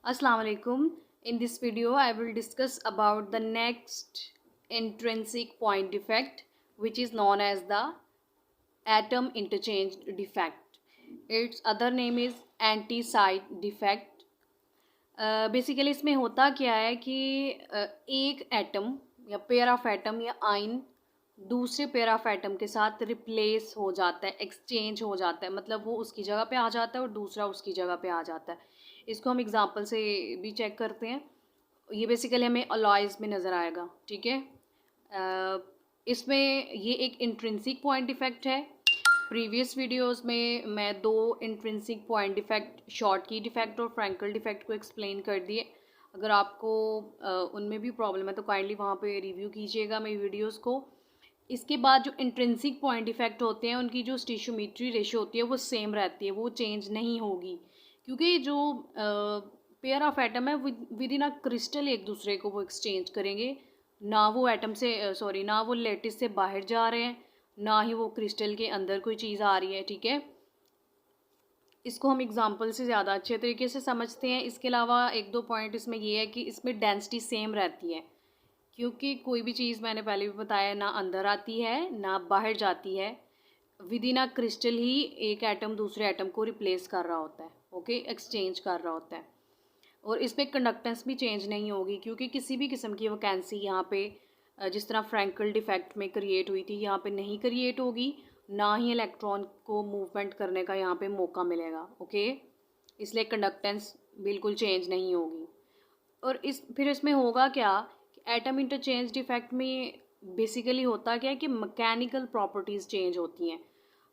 Assalamu alaikum. In this video, I will discuss about the next intrinsic point defect, which is known as the atom interchange defect. Its other name is anti-side defect. Basically इसमें होता क्या है कि एक atom या pair of atom या ion दूसरे pair of atom के साथ रिप्लेस हो जाता है, एक्सचेंज हो जाता है, मतलब वो उसकी जगह पे आ जाता है और दूसरा उसकी जगह पे आ जाता है। इसको हम एग्जांपल से भी चेक करते हैं। ये बेसिकली हमें अलॉयज़ में नज़र आएगा, ठीक है। इसमें ये एक इंट्रिंसिक पॉइंट डिफेक्ट है। प्रीवियस वीडियोस में मैं दो इंट्रिंसिक पॉइंट डिफेक्ट, शॉर्ट की डिफेक्ट और फ्रैंकल डिफेक्ट को एक्सप्लेन कर दिए। अगर आपको उनमें भी प्रॉब्लम है तो काइंडली वहाँ पे रिव्यू कीजिएगा मेरी वीडियोस को। इसके बाद जो इंट्रिंसिक पॉइंट डिफेक्ट होते हैं उनकी जो स्टिशोमेट्री रेशियो होती है वो सेम रहती है, वो चेंज नहीं होगी, क्योंकि जो पेयर ऑफ एटम है विद इन अ क्रिस्टल एक दूसरे को वो एक्सचेंज करेंगे। ना वो एटम से ना वो लेटिस से बाहर जा रहे हैं, ना ही वो क्रिस्टल के अंदर कोई चीज़ आ रही है, ठीक है। इसको हम एग्जांपल से ज़्यादा अच्छे तरीके से समझते हैं। इसके अलावा एक दो पॉइंट इसमें ये है कि इसमें डेंसिटी सेम रहती है, क्योंकि कोई भी चीज़ मैंने पहले भी बताया ना अंदर आती है ना बाहर जाती है। विद इन अ क्रिस्टल ही एक एटम दूसरे एटम को रिप्लेस कर रहा होता है, ओके, एक्सचेंज कर रहा होता है। और इसमें कंडक्टेंस भी चेंज नहीं होगी, क्योंकि किसी भी किस्म की वैकेंसी यहाँ पे जिस तरह फ्रैंकल डिफेक्ट में क्रिएट हुई थी यहाँ पे नहीं क्रिएट होगी, ना ही इलेक्ट्रॉन को मूवमेंट करने का यहाँ पे मौका मिलेगा, ओके। इसलिए कंडक्टेंस बिल्कुल चेंज नहीं होगी। और फिर इसमें होगा क्या कि एटम इंटरचेंज डिफेक्ट में बेसिकली होता क्या है कि मैकेनिकल प्रॉपर्टीज़ चेंज होती हैं।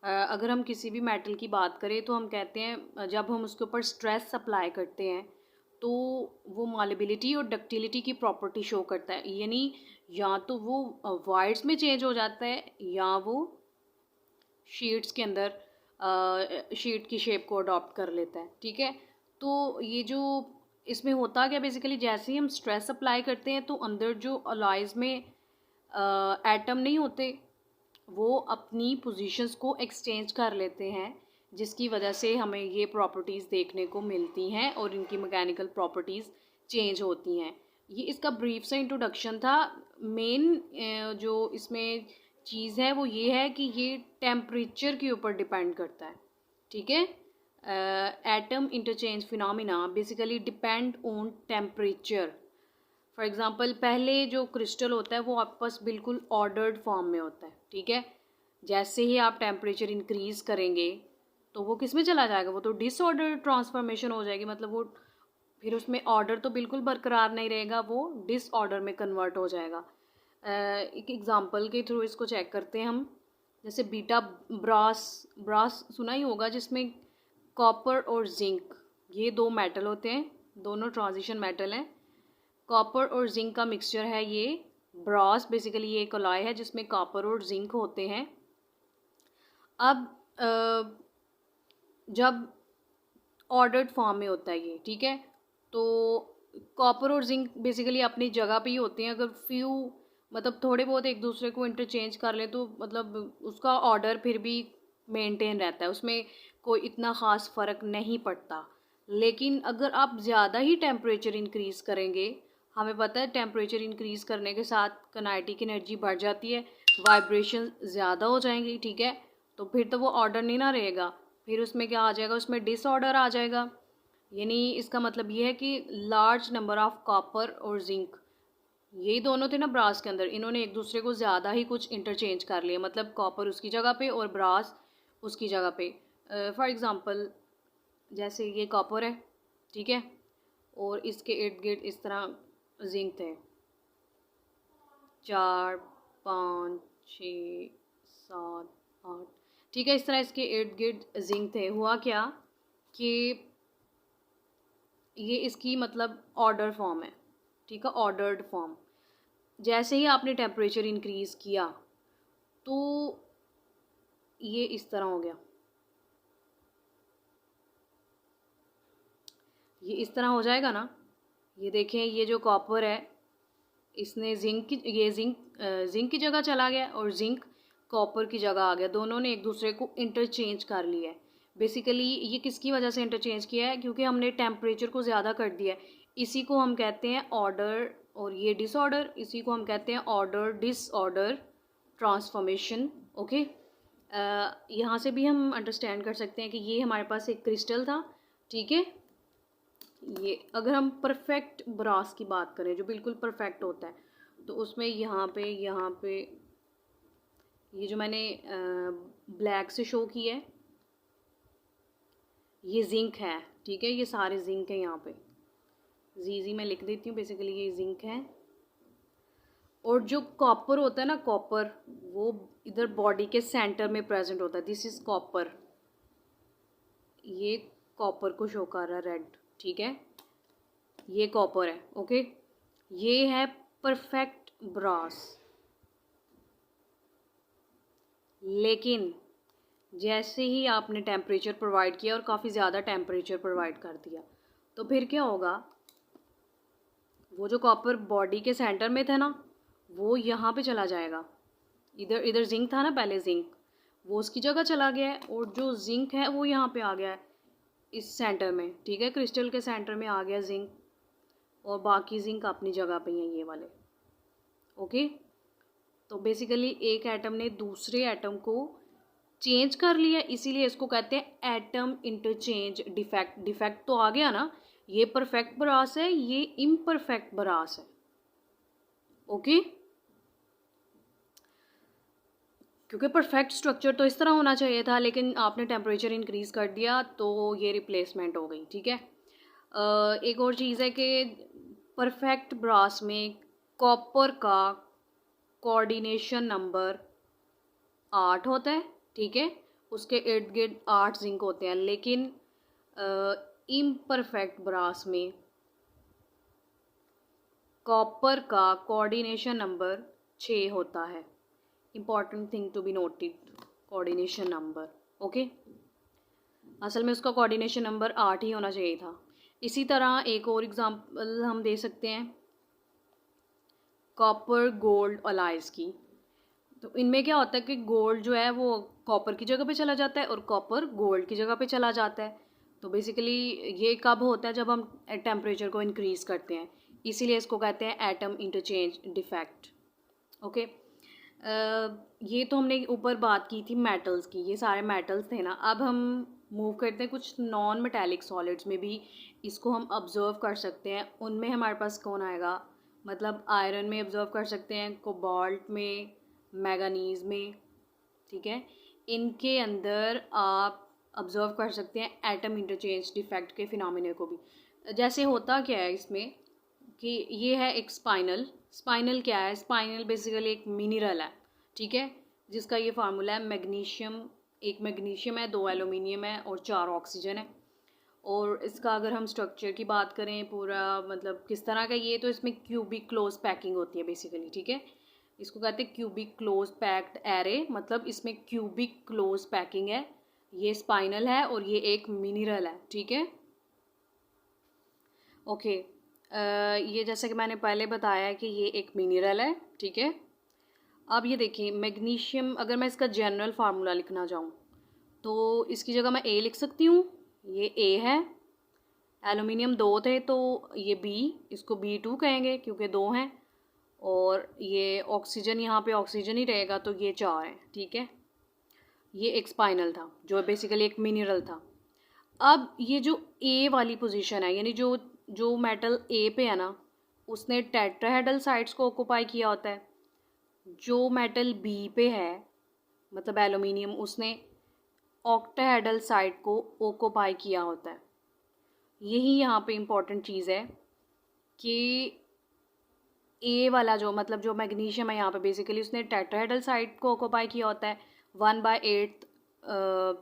अगर हम किसी भी मेटल की बात करें तो हम कहते हैं जब हम उसके ऊपर स्ट्रेस अप्लाई करते हैं तो वो मालेबिलिटी और डक्टिलिटी की प्रॉपर्टी शो करता है, यानी या तो वो वाइड्स में चेंज हो जाता है या वो शीट्स के अंदर शीट की शेप को अडॉप्ट कर लेता है, ठीक है। तो ये जो इसमें होता क्या बेसिकली, जैसे ही हम स्ट्रेस अप्लाई करते हैं तो अंदर जो अलॉयज़ में एटम नहीं होते वो अपनी पोजीशंस को एक्सचेंज कर लेते हैं, जिसकी वजह से हमें ये प्रॉपर्टीज़ देखने को मिलती हैं और इनकी मैकेनिकल प्रॉपर्टीज़ चेंज होती हैं। ये इसका ब्रीफ सा इंट्रोडक्शन था। मेन जो इसमें चीज़ है वो ये है कि ये टेम्परेचर के ऊपर डिपेंड करता है, ठीक है। Atom interchange phenomena basically depend on temperature. For example पहले जो क्रिस्टल होता है वो आपस बिल्कुल ऑर्डर्ड फॉर्म में होता है, ठीक है। जैसे ही आप टेम्परेचर इंक्रीज़ करेंगे तो वो किस में चला जाएगा, वो तो डिसऑर्डर ट्रांसफॉर्मेशन हो जाएगी, मतलब वो फिर उसमें ऑर्डर तो बिल्कुल बरकरार नहीं रहेगा, वो डिसऑर्डर में कन्वर्ट हो जाएगा। एक एग्ज़ाम्पल के थ्रू इसको चेक करते हैं हम। जैसे बीटा ब्रास ब्रास सुना ही होगा, जिसमें कॉपर और जिंक ये दो मेटल होते हैं, दोनों ट्रांजिशन मेटल हैं। कॉपर और जिंक का मिक्सचर है ये ब्रास। बेसिकली ये एक अलॉय है जिसमें कॉपर और जिंक होते हैं। अब जब ऑर्डर्ड फॉर्म में होता है ये, ठीक है, तो कॉपर और जिंक बेसिकली अपनी जगह पे ही होते हैं। अगर फ्यू मतलब थोड़े बहुत एक दूसरे को इंटरचेंज कर ले तो मतलब उसका ऑर्डर फिर भी मेंटेन रहता है, उसमें कोई इतना ख़ास फ़र्क नहीं पड़ता। लेकिन अगर आप ज़्यादा ही टेम्परेचर इंक्रीज़ करेंगे, हमें पता है टेम्परेचर इंक्रीज़ करने के साथ काइनेटिक एनर्जी बढ़ जाती है, वाइब्रेशन ज़्यादा हो जाएंगी, ठीक है। तो फिर तो वो ऑर्डर नहीं ना रहेगा, फिर उसमें क्या आ जाएगा, उसमें डिसऑर्डर आ जाएगा। यानी इसका मतलब ये है कि लार्ज नंबर ऑफ कॉपर और जिंक, यही दोनों थे ना ब्रास के अंदर, इन्होंने एक दूसरे को ज़्यादा ही कुछ इंटरचेंज कर लिया, मतलब कॉपर उसकी जगह पे और ब्रास उसकी जगह पे। फॉर एग्ज़ाम्पल जैसे ये कॉपर है, ठीक है, और इसके इर्द गिर्द इस तरह जिंक थे, 4 5 6 7 8, ठीक है, इस तरह इसके इर्द गिर्द जिंक थे। हुआ क्या कि ये इसकी मतलब ऑर्डर फॉर्म है, ठीक है, ऑर्डर्ड फॉर्म। जैसे ही आपने टेम्परेचर इंक्रीज़ किया तो ये इस तरह हो गया, ये इस तरह हो जाएगा ना। ये देखें, ये जो कॉपर है इसने जिंक की जगह चला गया और जिंक कॉपर की जगह आ गया, दोनों ने एक दूसरे को इंटरचेंज कर लिया है। बेसिकली ये किसकी वजह से इंटरचेंज किया है, क्योंकि हमने टेम्परेचर को ज़्यादा कर दिया है। इसी को हम कहते हैं ऑर्डर, और ये डिसऑर्डर, इसी को हम कहते हैं ऑर्डर डिसऑर्डर ट्रांसफॉर्मेशन। ओके, यहाँ से भी हम अंडरस्टैंड कर सकते हैं कि ये हमारे पास एक क्रिस्टल था, ठीक है। ये अगर हम परफेक्ट ब्रास की बात करें जो बिल्कुल परफेक्ट होता है, तो उसमें यहाँ पे ये जो मैंने ब्लैक से शो किया है ये जिंक है, ठीक है। ये सारे जिंक है, यहाँ पे जी मैं लिख देती हूँ, बेसिकली ये जिंक है। और जो कॉपर होता है ना, कॉपर वो इधर बॉडी के सेंटर में प्रेजेंट होता है, दिस इज कॉपर। ये कॉपर को शो कर रहा है रेड, ठीक है, ये कॉपर है। ओके, ये है परफेक्ट ब्रास। लेकिन जैसे ही आपने टेम्परेचर प्रोवाइड किया और काफ़ी ज़्यादा टेम्परेचर प्रोवाइड कर दिया, तो फिर क्या होगा, वो जो कॉपर बॉडी के सेंटर में था ना, वो यहाँ पे चला जाएगा। इधर जिंक था ना पहले, जिंक वो उसकी जगह चला गया है, और जो जिंक है वो यहाँ पे आ गया है इस सेंटर में, ठीक है। क्रिस्टल के सेंटर में आ गया जिंक, और बाकी जिंक अपनी जगह पे हैं ये वाले। ओके, तो बेसिकली एक एटम ने दूसरे एटम को चेंज कर लिया, इसीलिए इसको कहते हैं एटम इंटरचेंज डिफेक्ट। डिफेक्ट तो आ गया ना, ये परफेक्ट ब्रास है, ये इम्परफेक्ट ब्रास है। ओके, क्योंकि परफेक्ट स्ट्रक्चर तो इस तरह होना चाहिए था, लेकिन आपने टेम्परेचर इंक्रीज़ कर दिया तो ये रिप्लेसमेंट हो गई, ठीक है। एक और चीज़ है कि परफेक्ट ब्रास में कॉपर का कोऑर्डिनेशन नंबर 8 होता है, ठीक है। उसके इर्द गिर्द 8 जिंक होते हैं, लेकिन इम्परफेक्ट ब्रास में कॉपर का कोऑर्डिनेशन नंबर 6 होता है। Important thing to be noted, coordination number. Okay, असल में उसका कोऑर्डिनेशन नंबर 8 ही होना चाहिए था। इसी तरह एक और एग्जांपल हम दे सकते हैं कॉपर गोल्ड अलॉयज़ की। तो इनमें क्या होता है कि गोल्ड जो है वो कॉपर की जगह पे चला जाता है और कॉपर गोल्ड की जगह पे चला जाता है। तो बेसिकली ये कब होता है, जब हम टेम्परेचर को इंक्रीज़ करते हैं, इसीलिए इसको कहते हैं एटम इंटरचेंज डिफेक्ट। ओके, ये तो हमने ऊपर बात की थी मेटल्स की, ये सारे मेटल्स थे ना। अब हम मूव करते हैं कुछ नॉन मेटालिक सॉलिड्स में भी इसको हम ऑब्जर्व कर सकते हैं। उनमें हमारे पास कौन आएगा, मतलब आयरन में ऑब्जर्व कर सकते हैं, कोबाल्ट में, मैंगनीज में, ठीक है। इनके अंदर आप ऑब्जर्व कर सकते हैं एटम इंटरचेंज डिफेक्ट के फिनोमिना को भी। जैसे होता क्या है इसमें कि ये है एक स्पाइनल क्या है, स्पाइनल बेसिकली एक मिनरल है, ठीक है, जिसका ये फार्मूला है मैग्नीशियम। एक मैग्नीशियम है, 2 एल्यूमिनियम है और 4 ऑक्सीजन है। और इसका अगर हम स्ट्रक्चर की बात करें पूरा, मतलब किस तरह का ये, तो इसमें क्यूबिक क्लोज पैकिंग होती है बेसिकली, ठीक है। इसको कहते हैं क्यूबिक क्लोज पैक्ड एरे, मतलब इसमें क्यूबिक क्लोज पैकिंग है। ये स्पाइनल है और ये एक मिनरल है, ठीक है। ओके, ये जैसे कि मैंने पहले बताया कि ये एक मिनरल है, ठीक है। अब ये देखिए मैग्नीशियम, अगर मैं इसका जनरल फार्मूला लिखना चाहूँ तो इसकी जगह मैं ए लिख सकती हूँ, ये ए है। एलुमिनियम 2 थे तो ये बी, इसको B2 कहेंगे क्योंकि 2 हैं। और ये ऑक्सीजन, यहाँ पे ऑक्सीजन ही रहेगा तो ये 4 है, ठीक है। ये एक स्पाइनल था जो बेसिकली एक मिनरल था। अब ये जो ए वाली पोजीशन है, यानी जो जो मेटल ए पे है ना, उसने टेट्राहेड्रल साइड्स को ऑक्यूपाई किया होता है। जो मेटल बी पे है, मतलब एलुमिनियम, उसने ऑक्टाहेड्रल साइड को ऑक्यूपाई किया होता है। यही यहाँ पे इम्पॉर्टेंट चीज़ है कि ए वाला जो, मतलब जो मैग्नीशियम है यहाँ पे बेसिकली उसने टेट्राहेड्रल साइड को ऑक्यूपाई किया होता है, 1/8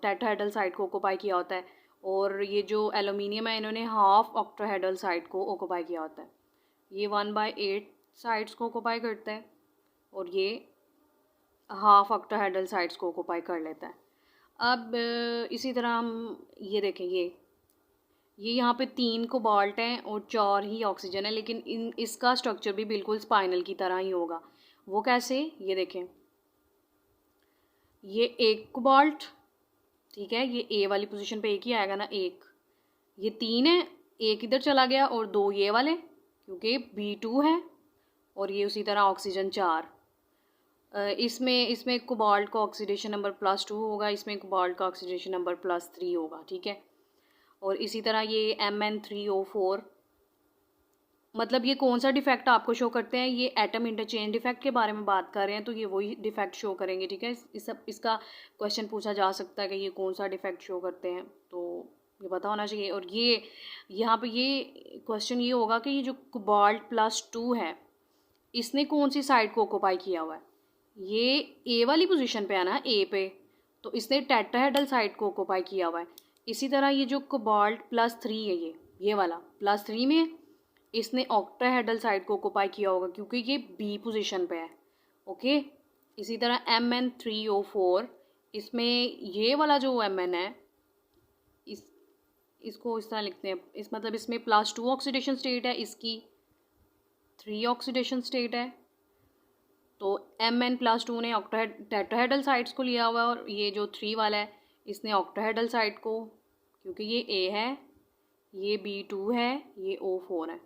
टेट्राहेड्रल साइड को ऑक्यूपाई किया होता है। और ये जो एलुमिनियम है, इन्होंने हाफ ऑक्टाहेड्रल साइड को ऑक्यूपाई किया होता है। ये 1/8 साइड्स को ऑक्यूपाई करता है और ये हाफ ऑक्टाहेड्रल साइड्स को ऑक्यूपाई कर लेता है। अब इसी तरह हम ये देखें, ये यहाँ पे 3 कोबाल्ट हैं और 4 ही ऑक्सीजन है, लेकिन इसका स्ट्रक्चर भी बिल्कुल स्पाइनल की तरह ही होगा। वो कैसे, ये देखें, ये 1 कोबाल्ट ठीक है, ये ए वाली पोजीशन पे एक ही आएगा ना, एक, ये 3 है, एक इधर चला गया और 2 ये वाले, क्योंकि B2 है, और ये उसी तरह ऑक्सीजन 4। इसमें इसमें कोबाल्ट का ऑक्सीडेशन नंबर +2 होगा, इसमें कोबाल्ट का ऑक्सीडेशन नंबर +3 होगा, ठीक है। और इसी तरह ये Mn3O4, मतलब ये कौन सा डिफेक्ट आपको शो करते हैं, ये एटम इंटरचेंज डिफेक्ट के बारे में बात कर रहे हैं, तो ये वही डिफेक्ट शो करेंगे, ठीक है। इसका क्वेश्चन पूछा जा सकता है कि ये कौन सा डिफेक्ट शो करते हैं, तो ये पता होना चाहिए। और ये यहाँ पे ये क्वेश्चन ये होगा कि ये जो कोबाल्ट +2 है, इसने कौन सी साइड को ऑक्यूपाई किया हुआ है, ये ए वाली पोजीशन पे है ना, ए पे, तो इसने टेट्राहेड्रल साइड को ऑक्यूपाई किया हुआ है। इसी तरह ये जो कोबाल्ट +3 है, ये वाला +3 में इसने ऑक्टाहेड्रल साइड को ऑक्यूपाई किया होगा, क्योंकि ये बी पोजीशन पे है, ओके। इसी तरह Mn3O4, इसमें ये वाला जो Mn है, इसको इस तरह लिखते हैं, इस मतलब इसमें +2 ऑक्सीडेशन स्टेट है, इसकी 3 ऑक्सीडेशन स्टेट है, तो Mn+2 ने टेट्राहेड्रल साइड्स को लिया हुआ है, और ये जो 3 वाला है इसने ऑक्टाहेड्रल साइड को, क्योंकि ये A है, ये B2 है, ये O4 है,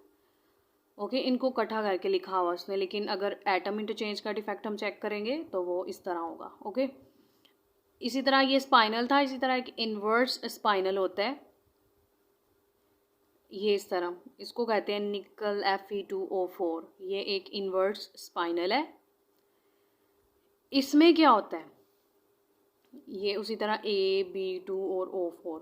ओके। इनको इकट्ठा करके लिखा हुआ उसने, लेकिन अगर एटम इंटरचेंज का डिफेक्ट हम चेक करेंगे तो वो इस तरह होगा, ओके। इसी तरह ये स्पाइनल था, इसी तरह एक इन्वर्स स्पाइनल होता है, ये इस तरह, इसको कहते हैं निकल Fe2O4, ये एक इन्वर्स स्पाइनल है। इसमें क्या होता है, ये उसी तरह A, B2 और O4,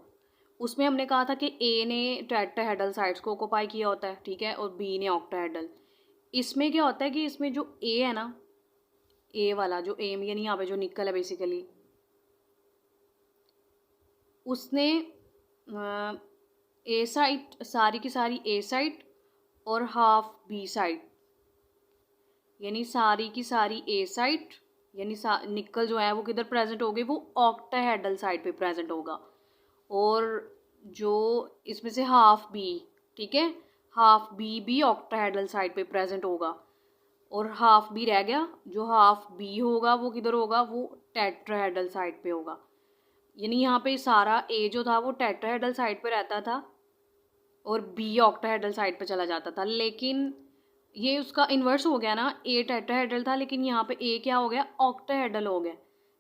उसमें हमने कहा था कि ए ने टेट्राहेड्रल साइड्स को ऑक्यूपाई किया होता है, ठीक है, और बी ने ऑक्टाहेड्रल। इसमें क्या होता है कि इसमें जो ए है ना, ए वाला जो ए यानी यहाँ पे जो निकल है बेसिकली, उसने ए साइड, सारी की सारी ए साइड और हाफ बी साइड, यानी सारी की सारी ए साइड, यानी निकल जो है वो किधर प्रेजेंट होगी, वो ऑक्टाहेड्रल साइड पे प्रेजेंट होगा, और जो इसमें से हाफ बी, ठीक है, हाफ बी भी ऑक्टाहेड्रल साइड पे प्रेजेंट होगा, और हाफ बी रह गया, जो हाफ बी होगा वो किधर होगा, वो टेट्राहेड्रल साइड पे होगा। यानी यहाँ पे सारा ए जो था वो टेट्राहेड्रल साइड पे रहता था और बी ऑक्टाहेड्रल साइड पे चला जाता था, लेकिन ये उसका इन्वर्स हो गया ना, ए टेट्राहेड्रल था लेकिन यहाँ पे ए क्या हो गया, ऑक्टाहेड्रल हो गया,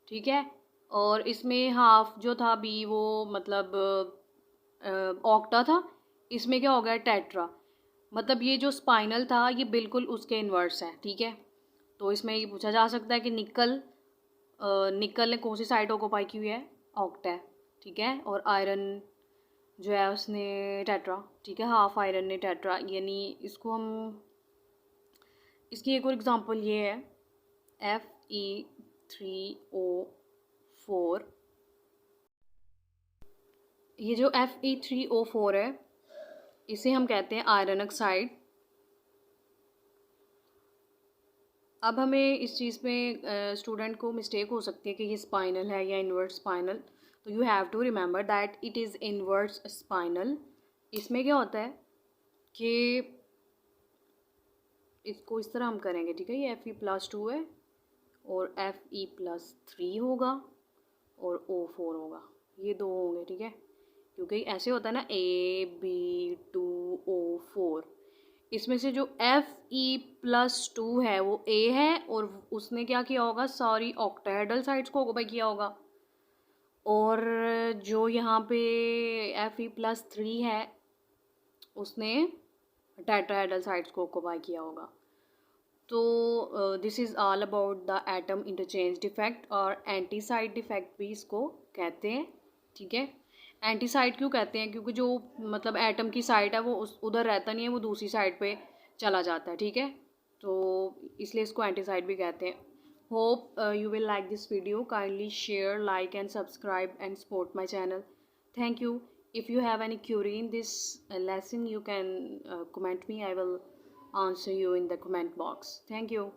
ठीक है। और इसमें हाफ जो था बी वो मतलब ऑक्टा था, इसमें क्या हो गया, टेट्रा, मतलब ये जो स्पाइनल था ये बिल्कुल उसके इन्वर्स है, ठीक है। तो इसमें ये पूछा जा सकता है कि निकल ने कौन सी साइड ऑक्यूपाई की हुई है, ऑक्टा, ठीक है, और आयरन जो है उसने टेट्रा, ठीक है, हाफ आयरन ने टेट्रा, यानी इसको हम, इसकी एक और एग्जांपल ये है Fe3O4, ये जो Fe3O4 है इसे हम कहते हैं आयरन ऑक्साइड। अब हमें इस चीज़ में स्टूडेंट को मिस्टेक हो सकती है कि ये स्पाइनल है या इन्वर्स स्पाइनल, तो you have to remember that it is inverse spinal. इसमें क्या होता है कि इसको इस तरह हम करेंगे, ठीक है, ये Fe+2 है और Fe+3 होगा और O4 होगा, ये दो होंगे, ठीक है, क्योंकि ऐसे होता है ना AB2O4, इसमें से जो Fe+2 है वो A है और उसने क्या किया होगा, सॉरी ऑक्टाहेड्रल साइड्स को ऑक्यूपाई किया होगा, और जो यहाँ पे Fe+3 है उसने टेट्राहेड्रल साइड्स को ऑक्यूपाई किया होगा। तो this is all about the atom interchange defect, और एंटी साइड डिफेक्ट भी इसको कहते हैं, ठीक है। एंटी साइड क्यों कहते हैं, क्योंकि जो मतलब एटम की साइड है वो उधर रहता नहीं है, वो दूसरी साइड पे चला जाता है, ठीक है, तो इसलिए इसको एंटी साइड भी कहते हैं। Hope you will like this video. Kindly share, like and subscribe and support my channel. Thank you. If you have any query in this lesson, you can comment me. I will answer you in the comment box. Thank you.